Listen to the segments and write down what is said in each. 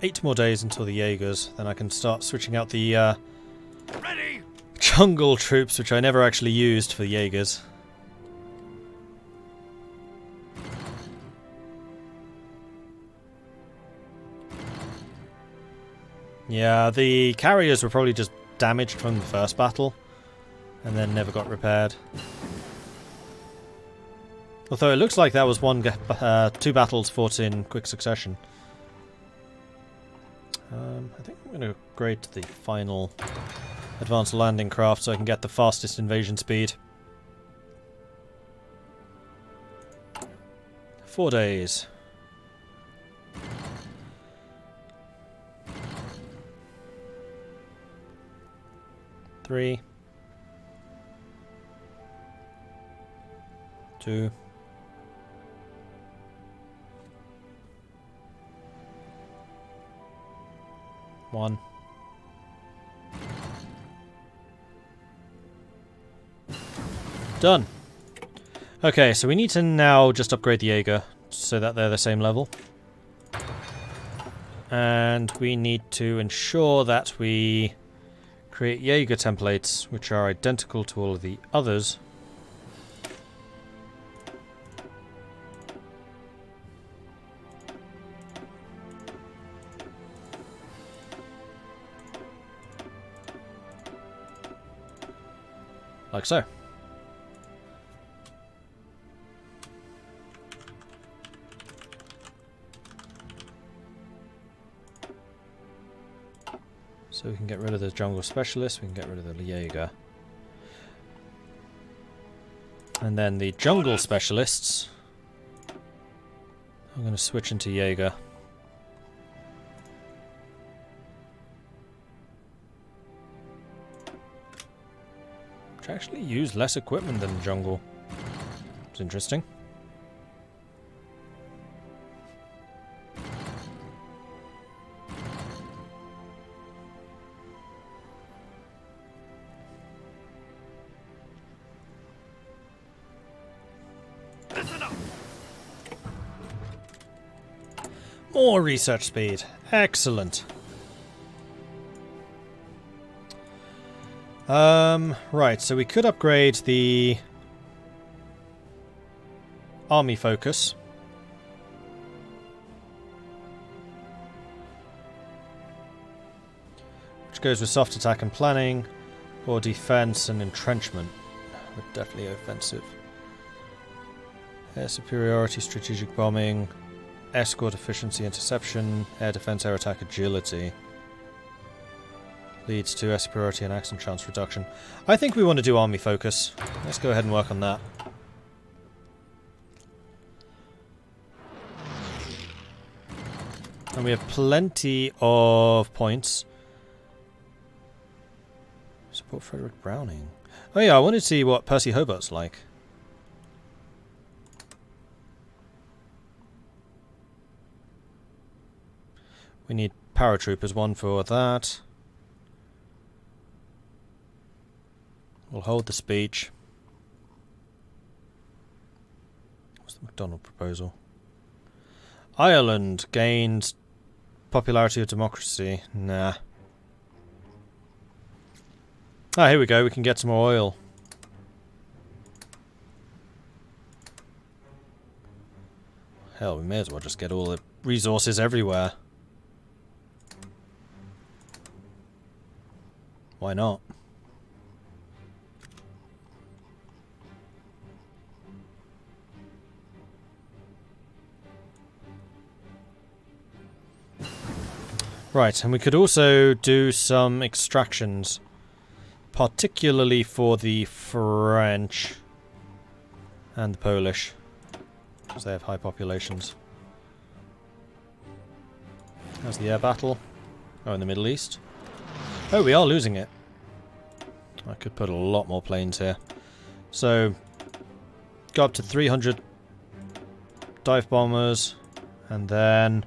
8 more days until the Jaegers. Then I can start switching out the jungle troops, which I never actually used for the Jaegers. Yeah, the carriers were probably just damaged from the first battle, and then never got repaired. Although it looks like that was 2 battles fought in quick succession. I think I'm going to upgrade to the final advanced landing craft so I can get the fastest invasion speed. 4 days. Three. 2. 1. Done. Okay, so we need to now just upgrade the Jaeger so that they're the same level. And we need to ensure that we create Jaeger templates which are identical to all of the others. Like so. So we can get rid of the jungle specialist, we can get rid of the Jaeger. And then the jungle specialists, I'm going to switch into Jaeger. Which actually use less equipment than the jungle. It's interesting. More research speed. Excellent. Right, so we could upgrade the army focus. Which goes with soft attack and planning, or defense and entrenchment. But definitely offensive. Air superiority, strategic bombing, escort efficiency, interception, air defense, air attack, agility. Leads to air superiority and accident chance reduction. I think we want to do army focus. Let's go ahead and work on that. And we have plenty of points. Support Frederick Browning. Oh yeah, I wanted to see what Percy Hobart's like. We need paratroopers, 1 for that. We'll hold the speech. What's the MacDonald proposal? Ireland gained popularity of democracy. Nah. Ah, here we go. We can get some more oil. Hell, we may as well just get all the resources everywhere. Why not? Right, and we could also do some extractions, particularly for the French and the Polish, because they have high populations. How's the air battle? Oh, in the Middle East. Oh, we are losing it. I could put a lot more planes here. So, go up to 300 dive bombers, and then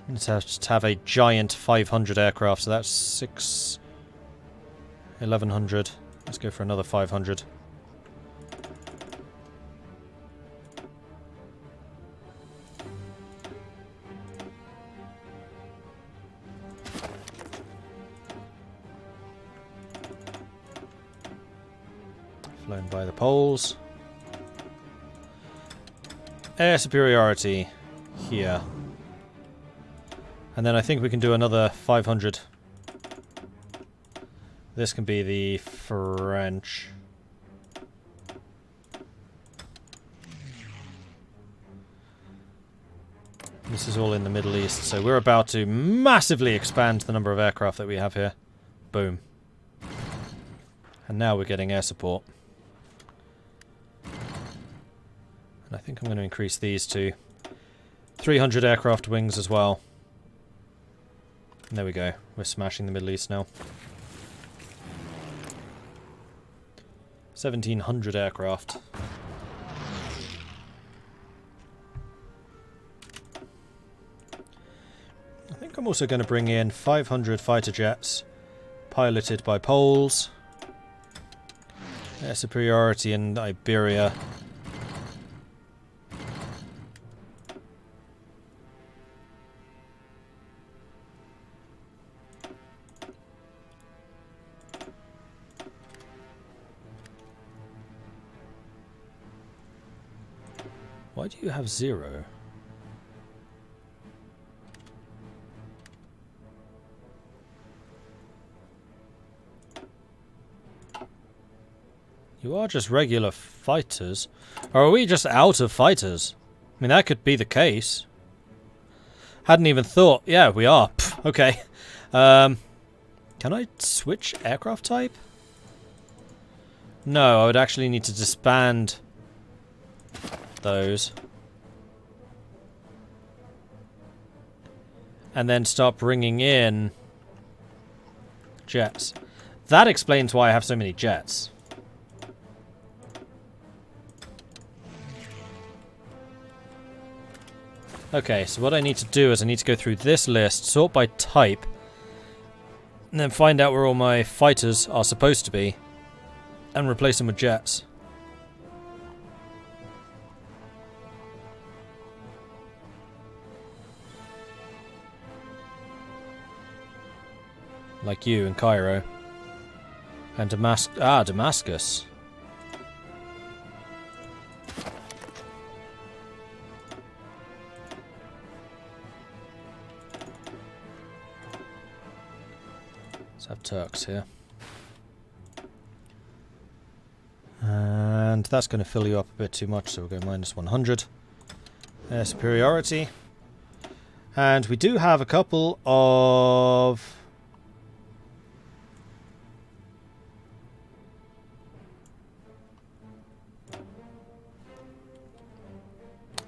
let's just have a giant 500 aircraft, so that's 1100. Let's go for another 500. Flown by the poles. Air superiority here. And then I think we can do another 500. This can be the French. This is all in the Middle East, so we're about to massively expand the number of aircraft that we have here. Boom. And now we're getting air support. And I think I'm going to increase these to 300 aircraft wings as well. And there we go. We're smashing the Middle East now. 1,700 aircraft. I think I'm also going to bring in 500 fighter jets, piloted by Poles. Air superiority in Iberia. Why do you have 0? You are just regular fighters. Or are we just out of fighters? I mean, that could be the case. Hadn't even thought. Yeah, we are. Pff, okay. Can I switch aircraft type? No, I would actually need to disband those. And then start bringing in jets. That explains why I have so many jets. Okay, so what I need to do is I need to go through this list, sort by type, and then find out where all my fighters are supposed to be, and replace them with jets. Like you in Cairo. And Damascus. Let's have Turks here. And that's going to fill you up a bit too much, so we'll go minus 100. Air superiority. And we do have a couple of...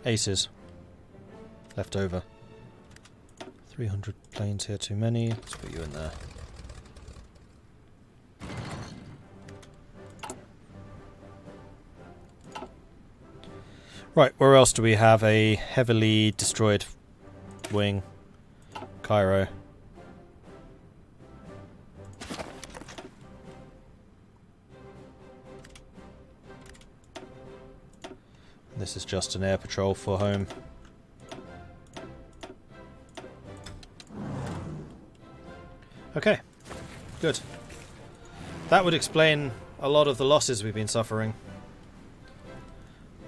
aces left over. 300 planes here, too many. Let's put you in there. Right, where else do we have a heavily destroyed wing? Cairo. This is just an air patrol for home. Okay, good. That would explain a lot of the losses we've been suffering.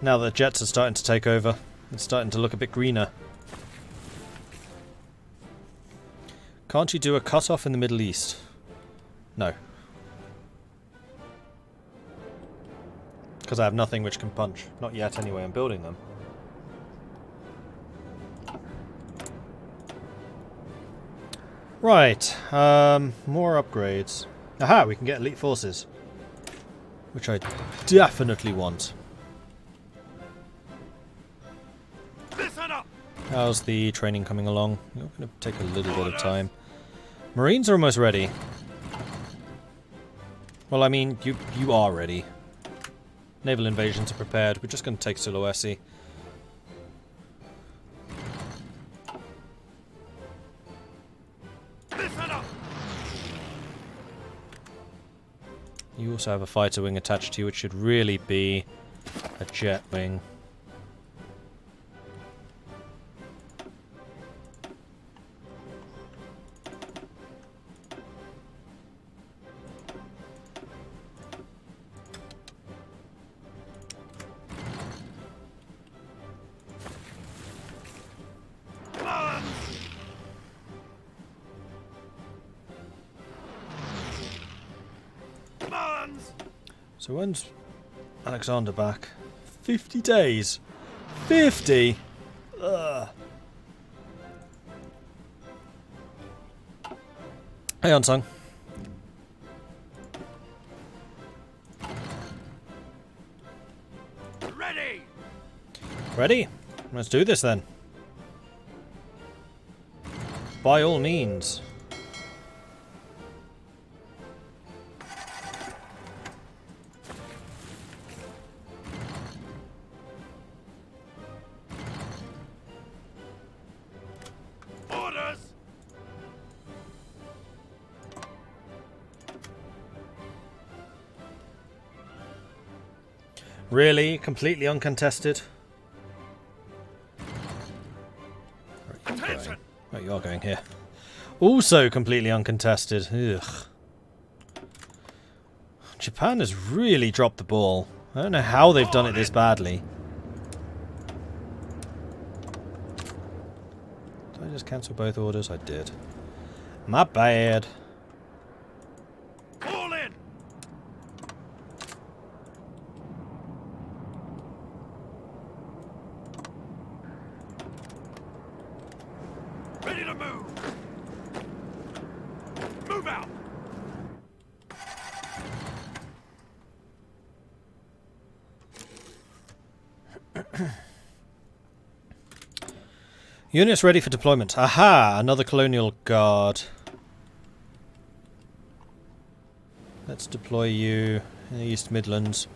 Now that jets are starting to take over, it's starting to look a bit greener. Can't you do a cut-off in the Middle East? No. Because I have nothing which can punch. Not yet, anyway. I'm building them. Right. More upgrades. Aha! We can get elite forces. Which I definitely want. How's the training coming along? It's going to take a little bit of time. Marines are almost ready. Well, I mean, you are ready. Naval invasions are prepared. We're just going to take Sulawesi. You also have a fighter wing attached to you, which should really be a jet wing. guns. So when's Alexander back? 50 days. 50? Ugh. Hey, Unsung. Ready. Ready? Let's do this then. By all means. Orders. Really? Completely uncontested? Attention. Oh, you are going here. Also completely uncontested. Ugh. Japan has really dropped the ball. I don't know how they've done it this badly. Did I just cancel both orders? I did. My bad. Fall in. Ready to move. Move out. Units ready for deployment. Aha! Another colonial guard. Let's deploy you in the East Midlands.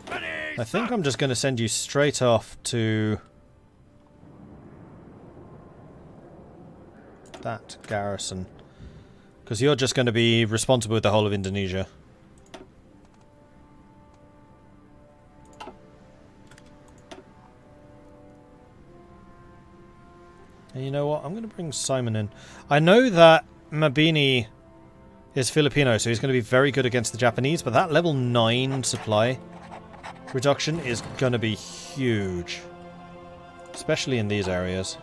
Ready. I think I'm just going to send you straight off to that garrison. Because you're just going to be responsible with the whole of Indonesia. And you know what? I'm going to bring Simon in. I know that Mabini is Filipino, so he's going to be very good against the Japanese, but that level 9 supply reduction is going to be huge. Especially in these areas.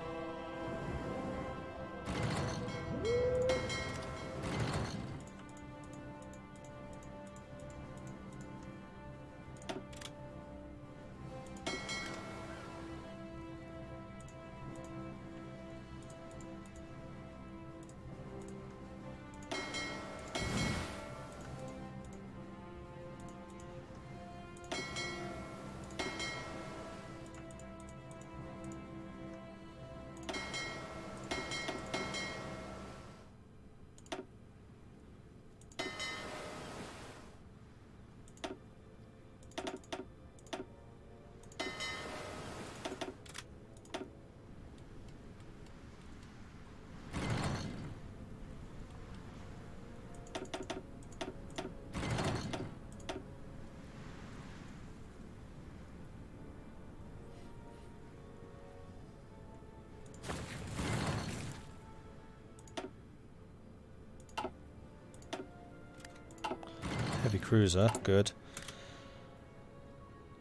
Heavy cruiser, good.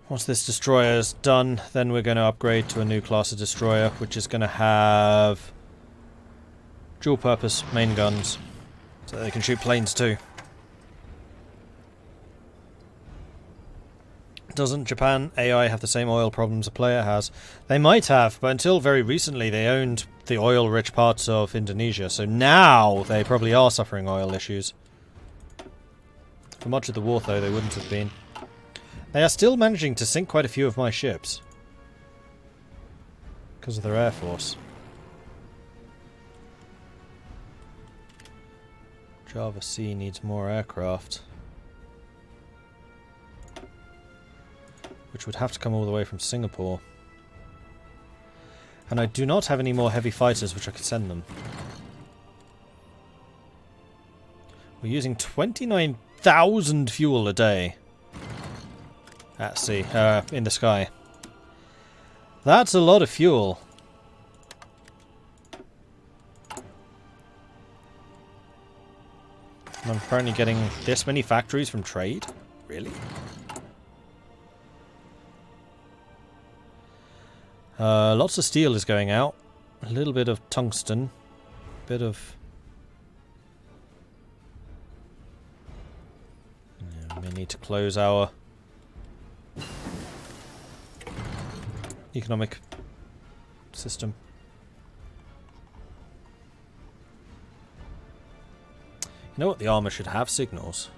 Once this destroyer's done, then we're going to upgrade to a new class of destroyer, which is going to have dual purpose main guns, so they can shoot planes too. Doesn't Japan AI have the same oil problems a player has? They might have, but until very recently they owned the oil-rich parts of Indonesia, so now they probably are suffering oil issues. For much of the war, though, they wouldn't have been. They are still managing to sink quite a few of my ships. Because of their air force. Java Sea needs more aircraft. Which would have to come all the way from Singapore. And I do not have any more heavy fighters which I could send them. We're using 29,000 fuel a day. At sea, in the sky. That's a lot of fuel. I'm apparently getting this many factories from trade? Really? Lots of steel is going out. A little bit of tungsten. Bit of... We need to close our economic system. You know what? The armor should have signals.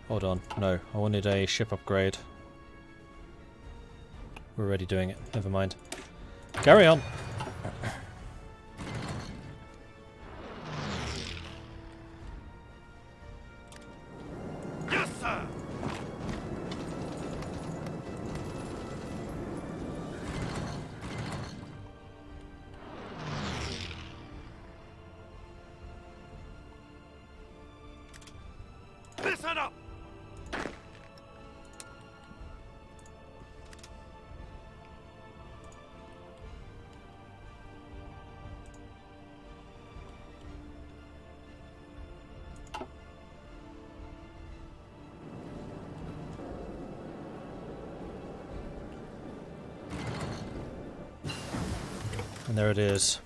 Hold on. No, I wanted a ship upgrade. We're already doing it. Never mind. Carry on. Yes, sir. Listen up. And there it is.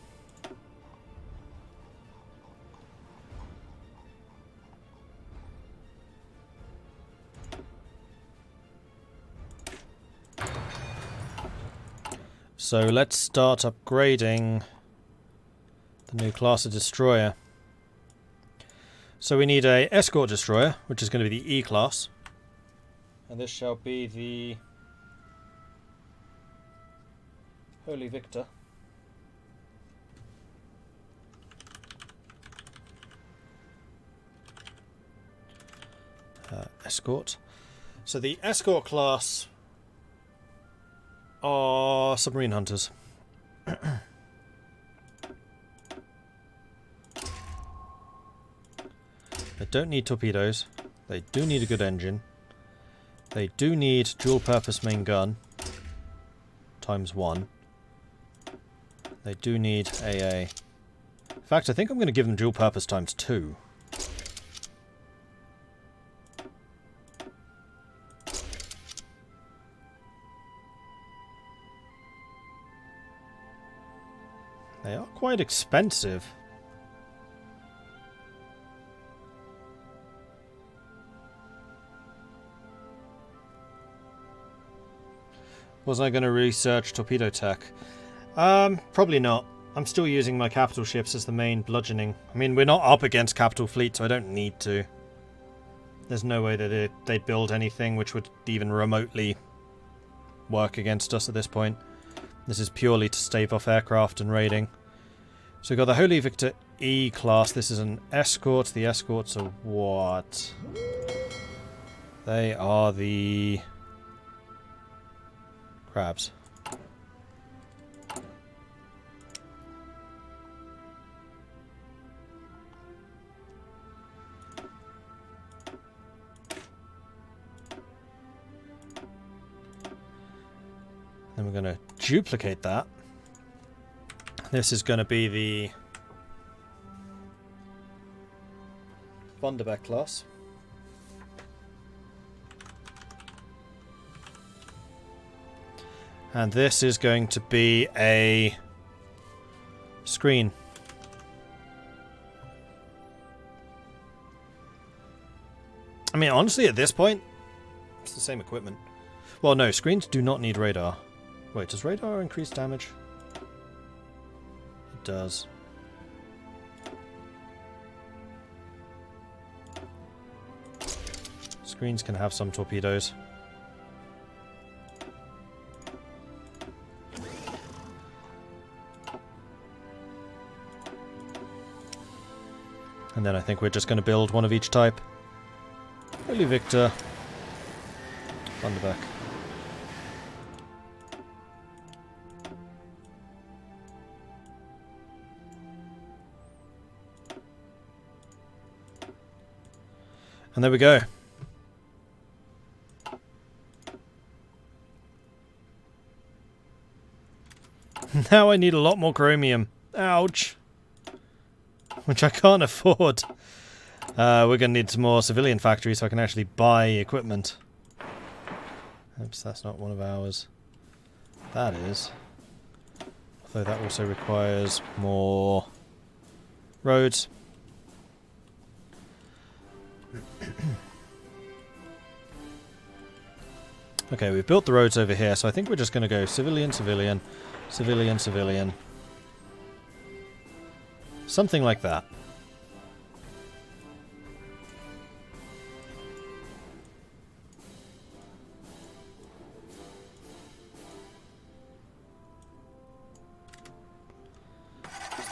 So let's start upgrading the new class of destroyer. So we need a escort destroyer, which is going to be the E class. And this shall be the Holy Victor. Escort. So the escort class are submarine hunters. They don't need torpedoes. They do need a good engine. They do need dual purpose main gun ×1. They do need AA. In fact, I think I'm going to give them dual purpose ×2. They are quite expensive. Was I going to research torpedo tech? Probably not. I'm still using my capital ships as the main bludgeoning. I mean, we're not up against capital fleet, so I don't need to. There's no way that they'd build anything which would even remotely work against us at this point. This is purely to stave off aircraft and raiding. So we've got the Holy Victor E class. This is an escort. The escorts are what? They are the crabs. Then we're going to duplicate that. This is going to be the Vonderbeck class. And this is going to be a screen. I mean, honestly, at this point, it's the same equipment. Well, no, screens do not need radar. Wait, does radar increase damage? It does. Screens can have some torpedoes. And then I think we're just going to build one of each type. Holy Victor. Vonderbeck. And there we go. Now I need a lot more chromium. Ouch. Which I can't afford. We're going to need some more civilian factories so I can actually buy equipment. Oops, that's not one of ours. That is. Though that also requires more roads. Okay, we've built the roads over here, so I think we're just going to go civilian, civilian, civilian, civilian. Something like that.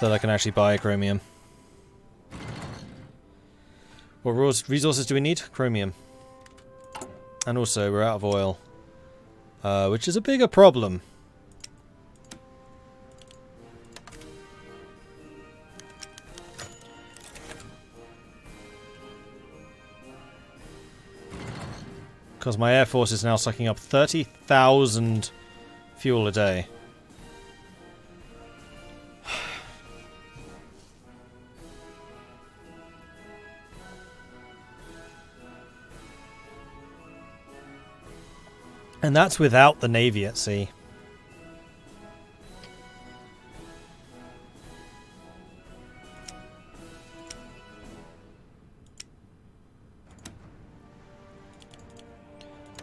So that I can actually buy chromium. What resources do we need? Chromium. And also, we're out of oil. Which is a bigger problem. Because my air force is now sucking up 30,000 fuel a day. And that's without the navy at sea.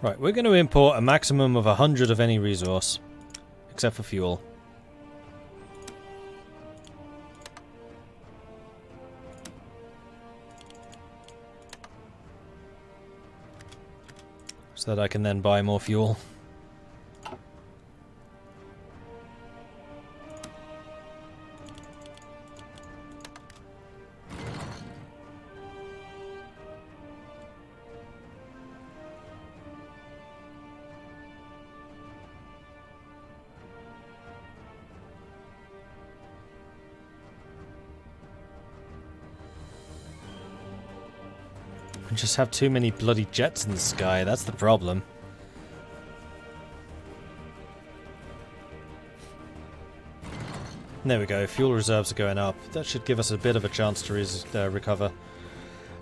Right, we're going to import a maximum of 100 of any resource, except for fuel. So that I can then buy more fuel. We just have too many bloody jets in the sky, that's the problem. There we go, fuel reserves are going up. That should give us a bit of a chance to recover.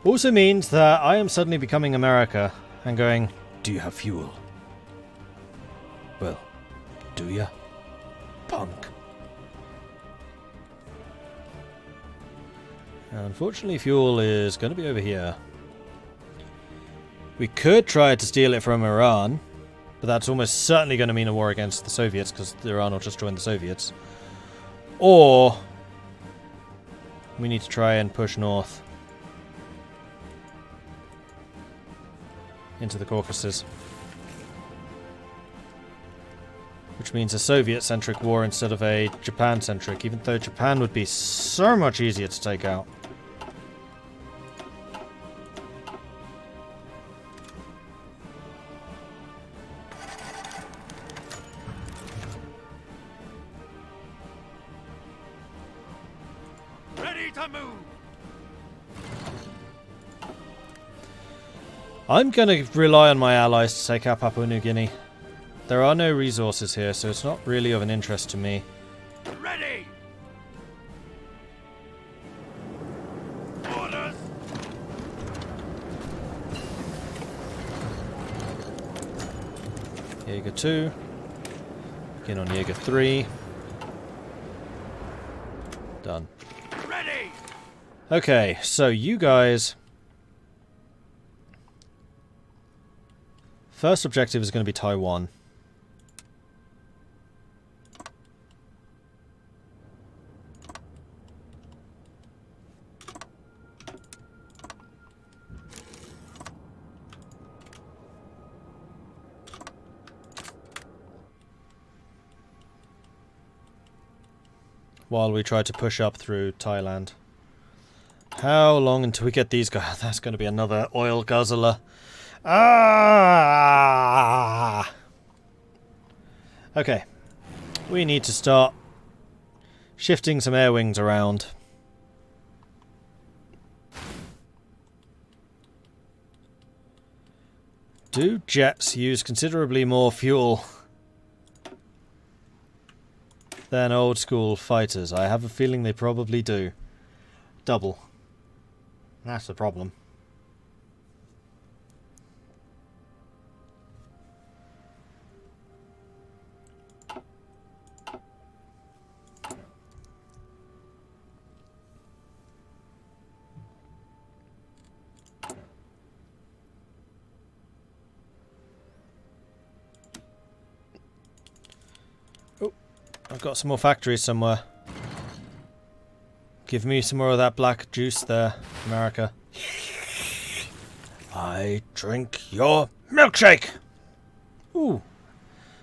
Also means that I am suddenly becoming America and going, do you have fuel? Well, do ya? Punk. Unfortunately, fuel is going to be over here. We could try to steal it from Iran, but that's almost certainly going to mean a war against the Soviets, because Iran will just join the Soviets. Or we need to try and push north into the Caucasus. Which means a Soviet-centric war instead of a Japan-centric, even though Japan would be so much easier to take out. Ready to move. I'm going to rely on my allies to take out Papua New Guinea. There are no resources here, so it's not really of an interest to me. Ready. Orders. Jaeger 2. Begin on Jaeger 3. Done. Ready. Okay, so you guys... First objective is going to be Taiwan. While we try to push up through Thailand. How long until we get these guys? That's going to be another oil guzzler. Ah! Okay. We need to start shifting some air wings around. Do jets use considerably more fuel than old school fighters? I have a feeling they probably do. Double. That's the problem. I've got some more factories somewhere. Give me some more of that black juice there, America. I drink your milkshake! Ooh.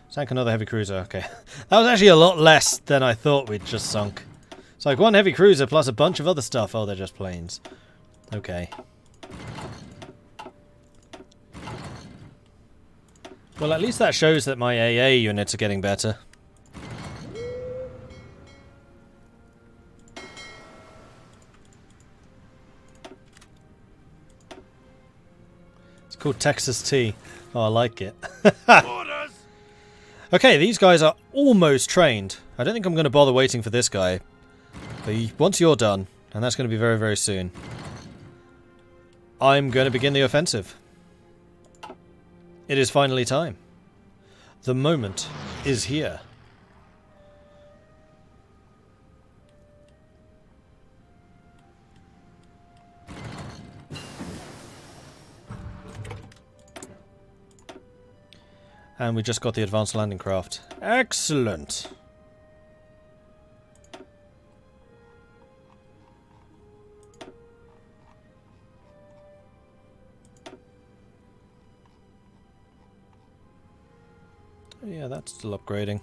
Sank another heavy cruiser, okay. That was actually a lot less than I thought we'd just sunk. It's like one heavy cruiser plus a bunch of other stuff. Oh, they're just planes. Okay. Well, at least that shows that my AA units are getting better. It's called Texas Tea. Oh, I like it. Orders! Okay, these guys are almost trained. I don't think I'm going to bother waiting for this guy. But once you're done, and that's going to be very, very soon, I'm going to begin the offensive. It is finally time. The moment is here. And we just got the advanced landing craft. Excellent! Oh yeah, that's still upgrading.